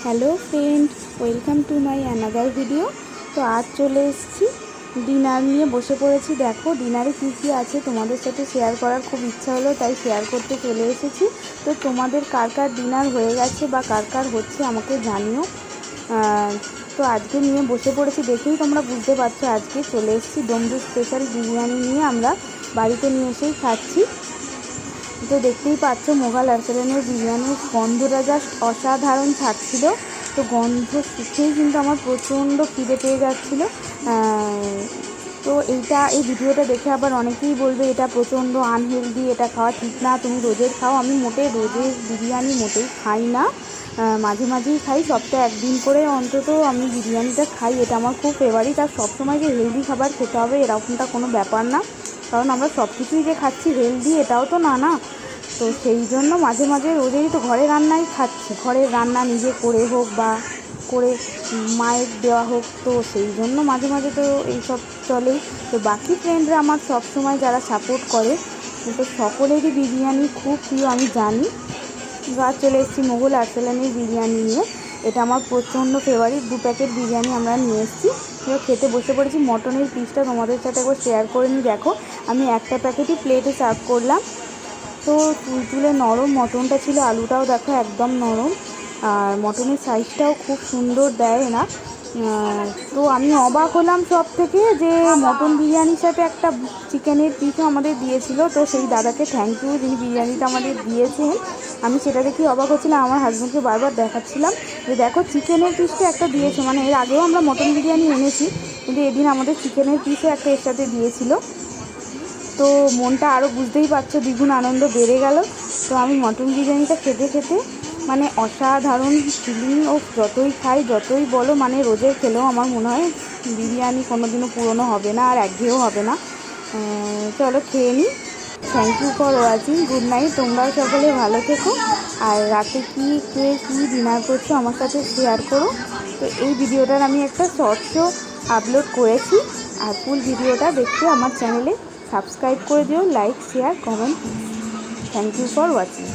Hello friend, welcome to my another video. তো আজ চলে এসেছি ডিনার নিয়ে বসে পড়েছি। দেখো ডিনারে কী কী আছে তোমাদের সাথে শেয়ার করার খুব ইচ্ছা হলো, তাই শেয়ার করতে চলে এসেছি। তো তোমাদের কার কার ডিনার হয়ে গেছে বা কার কার হচ্ছে আমাকে জানিও। তো আজকে নিয়ে বসে পড়েছি, দেখেই তোমরা বুঝতে পারছো আজকে চলে এসেছি ডোমজুর স্পেশাল বিরিয়ানি নিয়ে আমরা বাড়িতে নিয়ে এসেই খাচ্ছি। তো দেখতেই পাচ্ছ মোগল আর্সেলানের বিরিয়ানির গন্ধটা জাস্ট অসাধারণ ছাড়ছিল। তো গন্ধ শুকেই কিন্তু আমার প্রচণ্ড খিদে পেয়ে যাচ্ছিলো। তো এই ভিডিওটা দেখে আবার অনেকেই বলবে এটা প্রচণ্ড আনহেলদি, এটা খাওয়া ঠিক না, তুমি রোজের খাও। আমি মোটেই রোজের বিরিয়ানি মোটেই খাই না, মাঝে মাঝেই খাই, সপ্তাহে একদিন করে অন্তত আমি বিরিয়ানিটা খাই। এটা আমার খুব ফেভারিট। আর সবসময় যে হেলদি খাবার খেতে হবে এরকমটা কোনো ব্যাপার না, কারণ আমরা সব কিছুই যে খাচ্ছি হেলদি এটাও তো না। তো সেই জন্য মাঝে মাঝে রোজেরই তো ঘরে রান্নাই খাচ্ছি, ঘরের রান্না নিজে করে হোক বা করে মায়ের দেওয়া হোক, তো সেই জন্য মাঝে মাঝে তো এইসব চলেই। তো বাকি ফ্রেন্ডরা আমার সব সময় যারা সাপোর্ট করে, তো সকলেরই বিরিয়ানি খুব প্রিয় আমি জানি। এবার চলে এসেছি মোগল আর্সেলানের বিরিয়ানি নিয়ে। এটা আমার প্রচণ্ড ফেভারিট। 2 প্যাকেট বিরিয়ানি আমরা নিয়ে এসেছি। এবার খেতে বসে পড়েছি। মটনের পিসটা তোমাদের সাথে একবার শেয়ার করে নিই। দেখো আমি একটা প্যাকেটই প্লেটে সার্ভ করলাম। তো তুলতুলে নরম মটনটা ছিল, আলুটাও দেখো একদম নরম, আর মটনের সাইজটাও খুব সুন্দর দেয় না। তো আমি অবাক হলাম সব থেকে যে মটন বিরিয়ানির সাথে একটা চিকেনের পিসও আমাদের দিয়েছিল। তো সেই দাদাকে থ্যাংক ইউ, যিনি বিরিয়ানিটা আমাদের দিয়েছেন। আমি সেটা দেখি অবাক হচ্ছিলাম, আমার হাজব্যান্ডকে বারবার দেখাচ্ছিলাম যে দেখো চিকেনের পিসটা একটা দিয়েছে, মানে এর আগেও আমরা মটন বিরিয়ানি এনেছি, কিন্তু এদিন আমাদের চিকেনের পিসও একটা এর সাথে দিয়েছিল। তো মনটা আরও বুঝতেই পারছো দ্বিগুণ আনন্দ বেড়ে গেল। তো আমি মটন বিরিয়ানিটা খেতে খেতে মানে অসাধারণ ফিলিং। ও যতই খাই যতই বলো, মানে রোজের খেলেও আমার মনে হয় বিরিয়ানি কোনো দিনও পুরনো হবে না আর একঘেয়েও হবে না। চলো খেয়ে নিই। Thank you for watching. Good night. তোমরাও সকলে ভালো থেকো। আর রাতে কী ডিনার করছো আমার সাথে শেয়ার করো। তো এই ভিডিওটার আমি একটা শর্টসও আপলোড করেছি, আর ফুল ভিডিওটা দেখতে আমার চ্যানেলে সাবস্ক্রাইব করে দিও, like share comment. Thank you for watching.